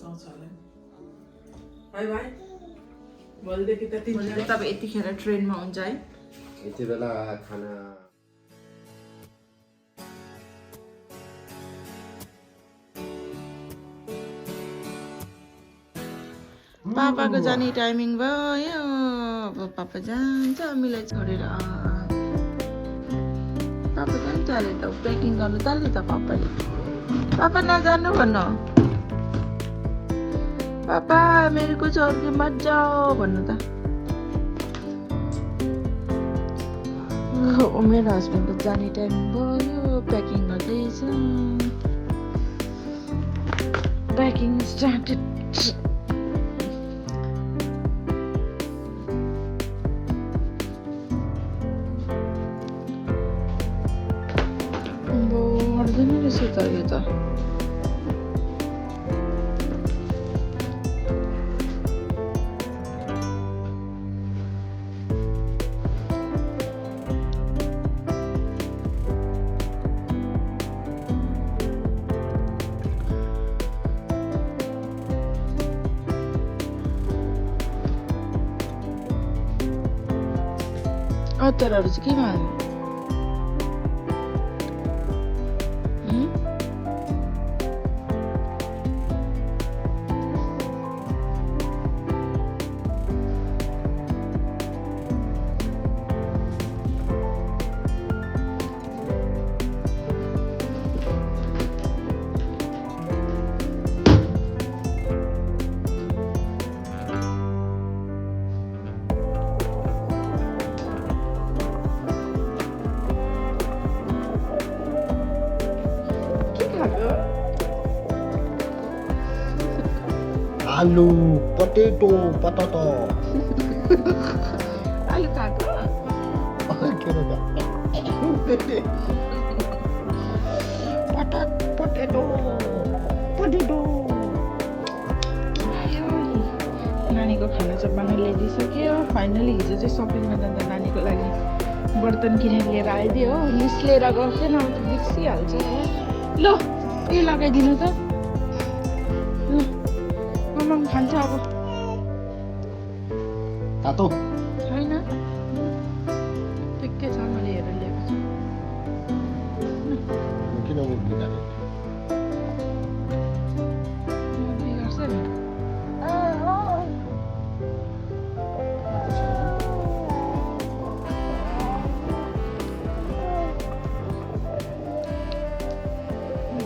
मचाउँछ होला है भाइ भोलिदेखि त तपाईँ यतिखेर ट्रेनमा हुन्छ है यति बेला खाना पापाको जाने टाइमिङ भयो अब पापा जान्छ हामीलाई छोडेर पापा जान्छ अरे त प्याकिङ गर्नु थाल्यो त पापाले पापा नजानु भन्नु पापा मेरो कुछ और के मत जाओ भन्नु त मेरो हस्बेन्डको जाने टाइम भयो प्याकिङ गर्दैछ प्याकिङ स्टार्टेड बढ्दैन रहेछ त यो त अचारहरू चाहिँ केमा हाल्ने आलु पोटेटो पटाटो आलु खाएको पोटेटो पोटेटो नानीको खाना चाहिँ बनाएर ल्याइदिइसक्यो फाइनली हिजो चाहिँ सपिङमा जाँदा नानीको लागि बर्तन किनेर लिएर आइदियो हो लिस्ट लिएर गएको थिएन अब त बिर्सिहाल्छ ल यो लगाइदिनु त ल मम खान्छ अब तातो छैन ठिकै छ मैले हेरेर ल्याएको छु किन मुख बिगारे बिगार्छ नि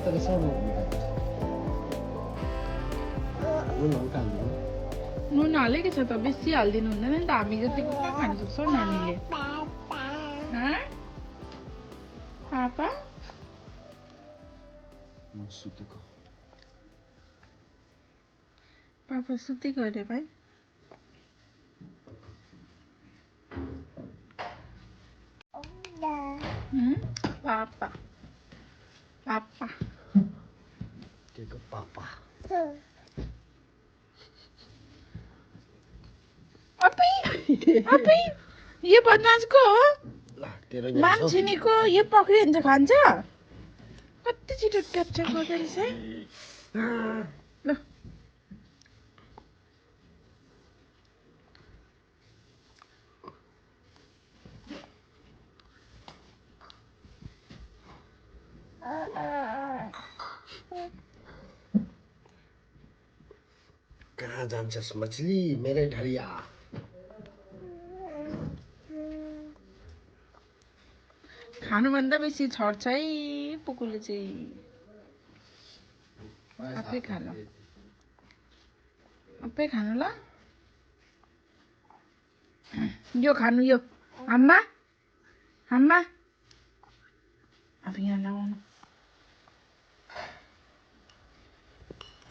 तर सब मुख बिगारे नुन हल्का हाल्नु नुन हालेको छ त बेसी हालिदिनु हुँदैन नि त हामी जतिको कहाँ खानु सक्छौँ नानीले पापा म सुतेको पापा सुतेको अरे भाइ पापा पापा के को पापा अपी अपी यो बदमासको हो ल तेरो मान्छेनीको यो पक्रियो भने चाहिँ खान्छ कति छिटो क्याप्चर गर्दो रहेछ है ल कहाँ जान्छस् मछली मेरै ढलिया खानुभन्दा बेसी छर्छ है पुकुले चाहिँ आफै खानु आफै खानु ल यो खानु यो आम्मा आम्मा अब यहाँ लगाउनु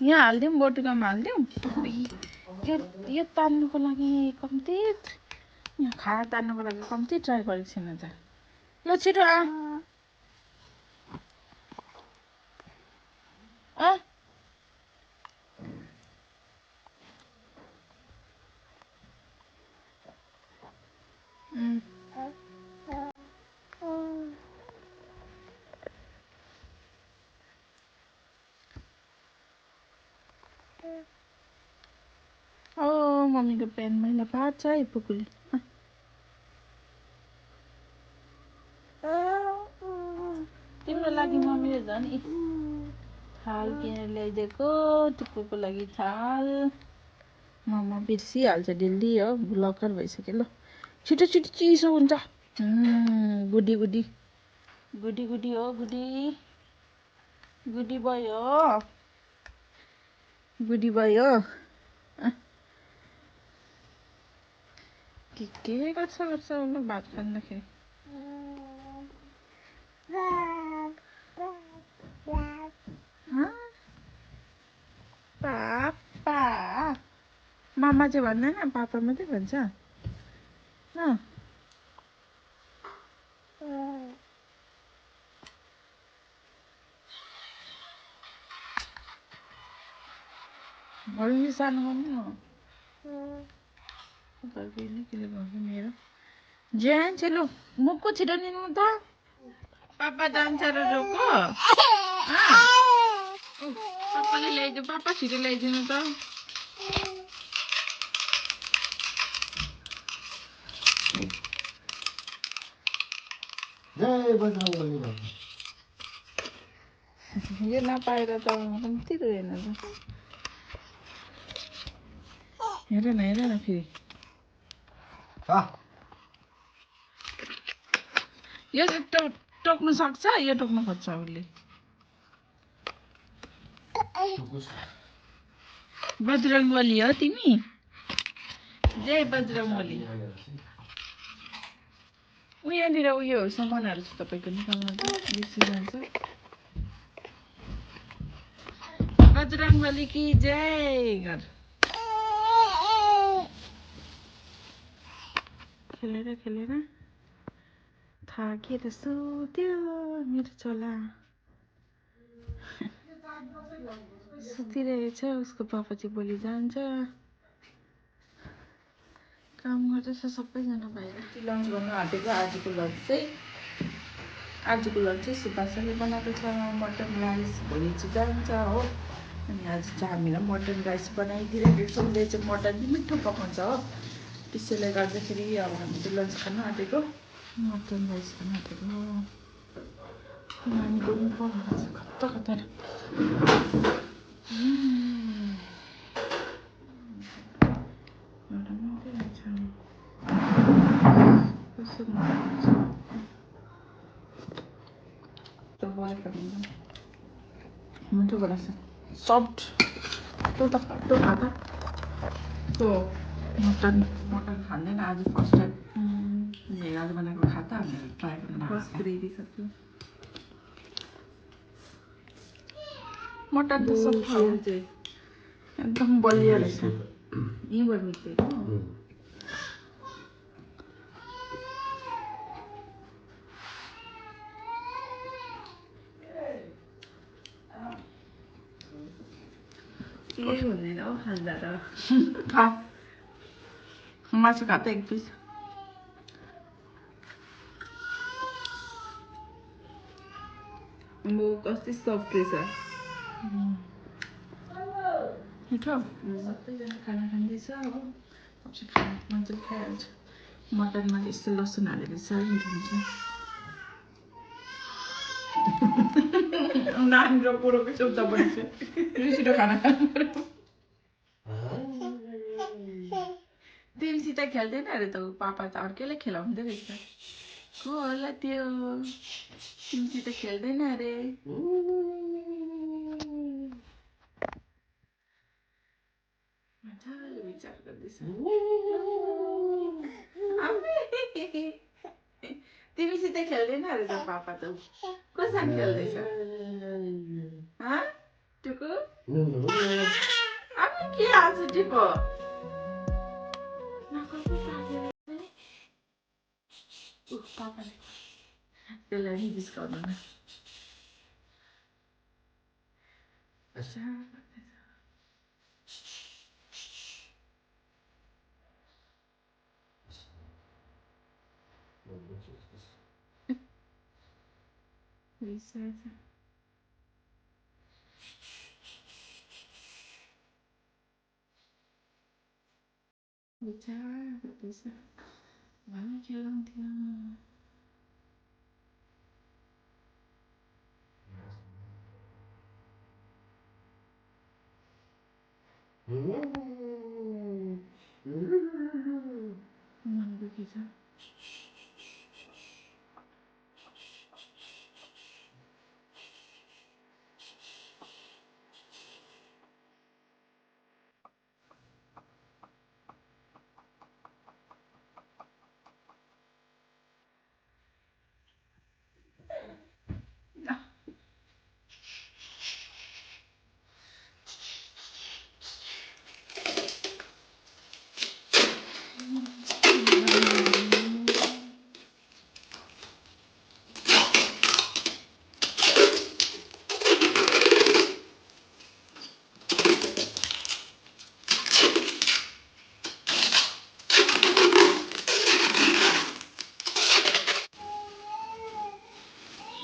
यहाँ हालिदिउँ बोटुकामा हालिदिउँ यो तान्नुको लागि कम्ती यहाँ खाना तान्नुको लागि कम्ती ट्राई गरेको छैन त ल छिटो मम्मीको पेन मैला पार्छ है पुकुले। तिम्रो लागि मम्मीले झन् थाल किनेर ल्याइदिएको, टुक्कुको लागि थाल। मम्मा बिर्सिहाल्छ डेली हो, ब्लकर भइसक्यो। ल छिटो छिटो चिसो हुन्छ। गुडी गुडी गुडी गुडी हो, गुडी गुडी भयो, गुडी भयो। के गर्छ भात खाँदाखेरि। पापा मामा चाहिँ भन्दैन, पापा मात्रै भन्छ। भरि सानो गर्नु न के भन्छु मेरो ज्यान चाहिँ। लु मुखको छिटो लिनु त, पापा जान्छ र रोको। पापाले ल्याइदियो, पापा छिटो ल्याइदिनु त। जय बजरङ्गबली भन्छ। यो नपाएर त कम्ती रोएन त। हेर न फेरि यो टोक्नु सक्छ, यो टोक्नु खोज्छ उसले। बजरङ्गबली हो तिमी? जय बजरङ्गबली। यहाँनिर उयो सामानहरू छ तपाईँको, निकाल्नु त बिर्सिजान्छ। बजरङ्गबली की जय गर। खेलेर थाकेर सुत्यो मेरो छोला। सुतिरहेछ, उसको पापा चाहिँ भोलि जान्छ। काम गर्दैछ सबैजना बाहिर। लन्च गर्नु आँटेको। आजको लन्च चाहिँ सुभाषले बनाएको छ, मटन राइस। भोलि चाहिँ जान्छ हो, अनि आज चाहिँ हामीलाई मटन राइस बनाइदिइरहेको छ। उसले चाहिँ मटन चाहिँ मिठो पकाउँछ हो, त्यसैले गर्दाखेरि अब हामी चाहिँ लन्च खानु आँटेको, मटन राइस खानु आँटेको। नानीको पनि पढाएको छ कता मिठो बनाएको छ, सफ्ट। तो खाता तो मटन खाँदैन आज, फर्स्ट टाइम आज बनाएको खाता हामीले ट्राई गर्नु। ग्रेभी सक्यो मटन त सफा एकदम बलियो रहेछ। यहीँबाट निक्लेको के हुँदैन हो खाँदा त। खा मासु खाता एक पिस। म कति सफ्ट रहेछ, मिठो। सबैजना खाना खाँदैछ हो, खाना मजाले खाइहाल्छ। मटनमा यस्तो लसुन हालेको साह्रै मिठो हुन्छ। नानी र पोरोको चौता बनिन्छ, छिटो खाना खानु पर्यो। तिमीसित खेल्दैन अरे त पापा त अर्कैले खेलाउँदै रहेछ। को होला त्यो? तिमीसित खेल्दैन अरे। मजाले विचार गर्दैछ। तिमीसित खेल्दैन अरे त पापा त, कोसँग खेल्दैछ? टुकु अब के आज टिपो पापाले त्यसलाई बिस्काउनु न। Reset. घरमा खेलाउँथ्यो मन दुखी छ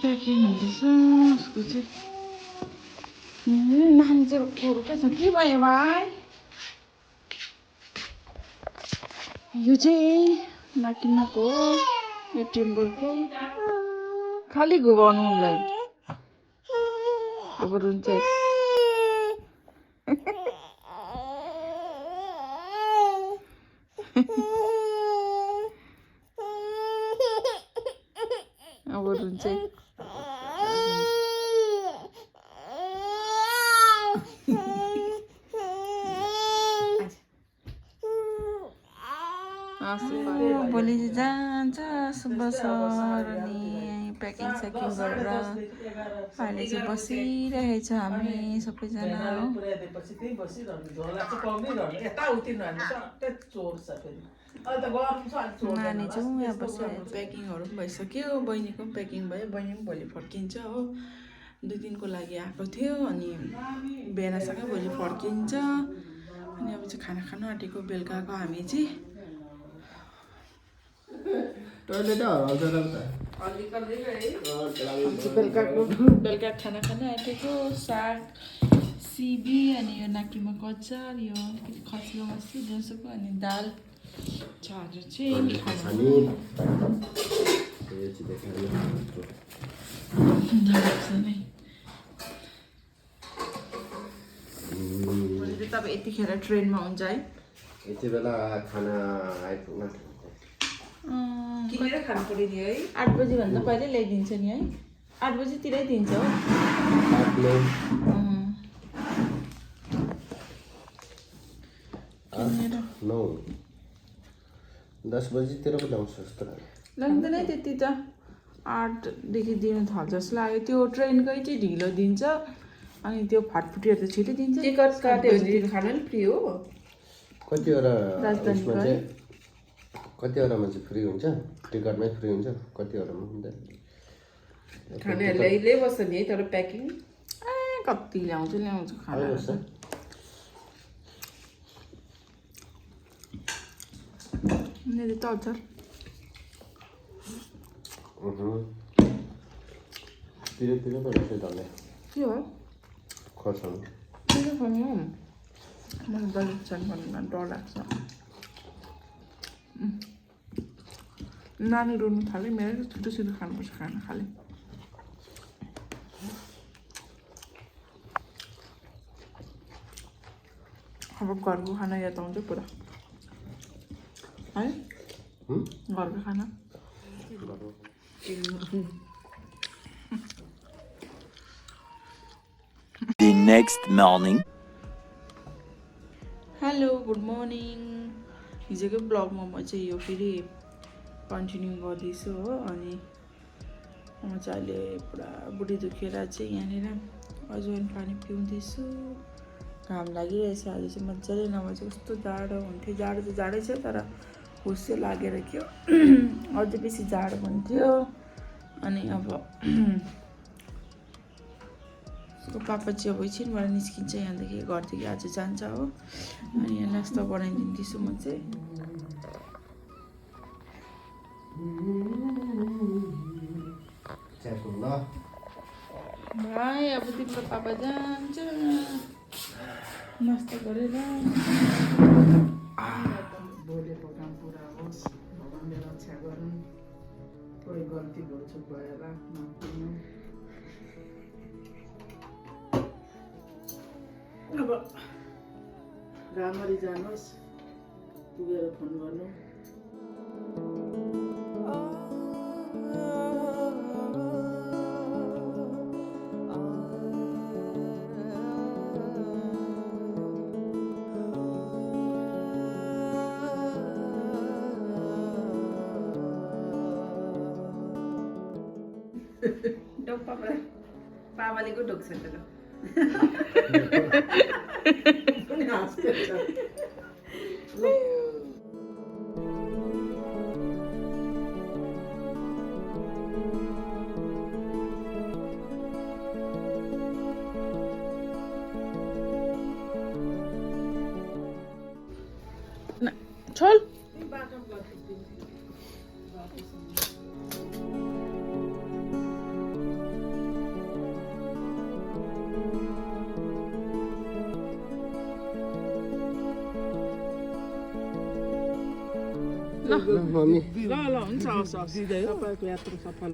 प्याकिङ हुँदैछ उसको चाहिँ नानी चाहिँ हुर्कै छ के भयो भाइ यो चाहिँ नाकिमाको यो टेम्पलको खालि घुमाउनु उसलाई अब रुन्छ अब रुन्छ भोलि जान्छ सुब्बा सर अनि प्याकिङ स्याकिङ गरेर अहिले चाहिँ बसिरहेको छ हामी सबैजना हो नानी चाहिँ यहाँ बसिरहेको प्याकिङहरू पनि भइसक्यो बहिनीको पनि प्याकिङ भयो बहिनी पनि भोलि फर्किन्छ हो 2 दिनको लागि आएको थियो अनि बेनासँगै भोलि फर्किन्छ अनि अब चाहिँ खाना खानु आँटेको बेलुकाको हामी चाहिँ बेलुका खाना खानु आँटेको साग सिबी अनि यो नाकिमाको अचार यो खसीको मसी दिउँसोको अनि दाल छ आज चाहिँ तपाईँ यतिखेर ट्रेनमा हुन्छ है यति बेला खाना आइपुग्न किनेर खानु पऱ्यो नि है 8 बजीभन्दा पहिल्यै ल्याइदिन्छ नि है 8 बजीतिरै दिन्छ हो 10 बजीतिर पो ल्याउँछ जस्तो लाग्यो लाग्दैन त्यति त 8 देखि दिनु थाल्छ जस्तो लाग्यो त्यो ट्रेनकै चाहिँ ढिलो दिन्छ अनि त्यो फाटफुटीहरू त छिटो दिन्छ टिकट काट्यो भने खाना नि फ्री हो कतिवटा राजधानीको है कतिवटामा चाहिँ फ्री हुन्छ टिकटमै फ्री हुन्छ कतिवटामा हुँदैन खानाहरू ल्याइले बस्छ नि है तर प्याकिङ कति ल्याउँछु खाना मेरो त अचार पिरो पो रहेछ डल्लै के हो खोर्सानी पिरो खाने हो मलाई डल्ले खोर्सानी भन्नुमा डर लाग्छ नानी रुनु थाल्यो मेरो छिटो छिटो खानुपर्छ खाना खालि अब घरको खाना याद आउँछ पुरा है घरको खाना The next morning. Hello good morning हिजोको ब्लगमा म चाहिँ यो फेरि कन्टिन्यू गर्दैछु हो अनि म चाहिँ अहिले पुरा बुढी दुखेर चाहिँ यहाँनिर अजवाइन पानी पिउँदैछु घाम लागिरहेछ आज चाहिँ मजाले नभए चाहिँ कस्तो जाडो हुन्थ्यो जाडो त जाडै छ तर हुस्से लागेर के अझै बेसी जाडो हुन्थ्यो अनि अब उसको पापा चाहिँ अब एकछिनबाट निस्किन्छ यहाँदेखि घरदेखि आज जान्छ हो अनि यहाँ नास्ता बनाइदिँदैछु म चाहिँ भाइ अब तिम्रो पापा जान्छ नास्ता गरेर गल्ती गर्छु भएर नपुग्नु। अब राम्ररी जानुहोस्, पुगेर फोन गर्नु। पावाले को ढोक्छ त छोल मम्मी ल ल हुन्छ हस् हस् तपाईँको यात्रा सफल